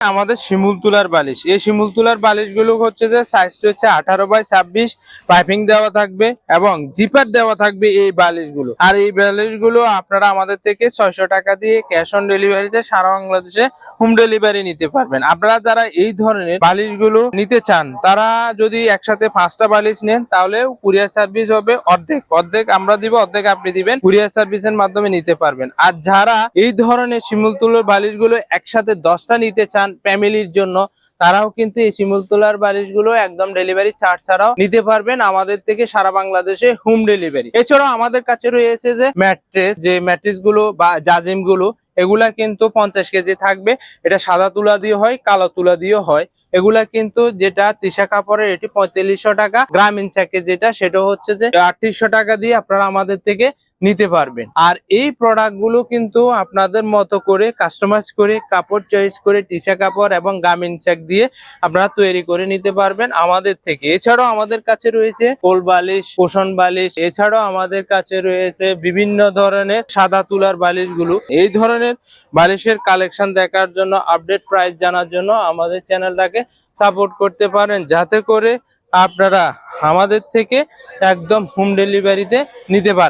আমাদের শিমুল তুলার বালিশ, এই শিমুল তুলার বালিশগুলো হচ্ছে যে সাইজটা হচ্ছে 18x26, পাইপিং দেওয়া থাকবে এবং জিপার দেওয়া থাকবে এই বালিশগুলো। আর এই বালিশগুলো আপনারা আমাদের থেকে 600 টাকা দিয়ে ক্যাশ অন ডেলিভারিতে সারা বাংলাদেশে হোম ডেলিভারি নিতে পারবেন। আপনারা যারা এই ধরনের বালিশগুলো নিতে চান তারা যদি একসাথে 5টা বালিশ নেন তাহলে কুরিয়ার সার্ভিস হবে অর্ধেক অর্ধেক আমরা দিব, অর্ধেক আপনি দিবেন, কুরিয়ার সার্ভিসের মাধ্যমে নিতে পারবেন। আর যারা এই ধরনের শিমুল তুলার বালিশগুলো একসাথে 10টা নিতে চান ফ্যামিলির জন্য, তারাও কিন্তু এই শিমুল তুলার বালিশগুলো একদম ডেলিভারি চার্জ ছাড়াও নিতে পারবেন আমাদের থেকে সারা বাংলাদেশে হোম ডেলিভারি। এছাড়াও আমাদের কাছে রয়েছে যে ম্যাট্রেস গুলো বা জাজিম গুলো, এগুলা কিন্তু 50 কেজি থাকবে। এটা সাদা তুলা দিয়ে হয়, কালো তুলা দিয়ে হয়। এগুলা কিন্তু যেটা তিশা কাপড়ের এটি 4500 টাকা, গ্রামীণ চাকে যেটা সেটা হচ্ছে যে 3800 টাকা দিয়ে আপনারা আমাদের থেকে নিতে পারবেন। আর এই প্রোডাক্ট গুলো কিন্তু আপনাদের মতো করে কাস্টমাইজ করে কাপড় চয়েস করে টিসা কাপড় এবং গ্রামীণ চাক দিয়ে আপনারা তৈরি করে নিতে পারবেন আমাদের থেকে। এছাড়াও আমাদের কাছে রয়েছে কোল বালিশ, পোষণ বালিশ, এছাড়াও আমাদের কাছে রয়েছে বিভিন্ন ধরনের সাদা তুলার বালিশ গুলো। এই ধরনের বালিশের কালেকশন দেখার জন্য, আপডেট প্রাইস জানার জন্য আমাদের চ্যানেলটাকে সাপোর্ট করতে পারেন, যাতে করে আপনারা আমাদের থেকে একদম হোম ডেলিভারিতে নিতে পারেন।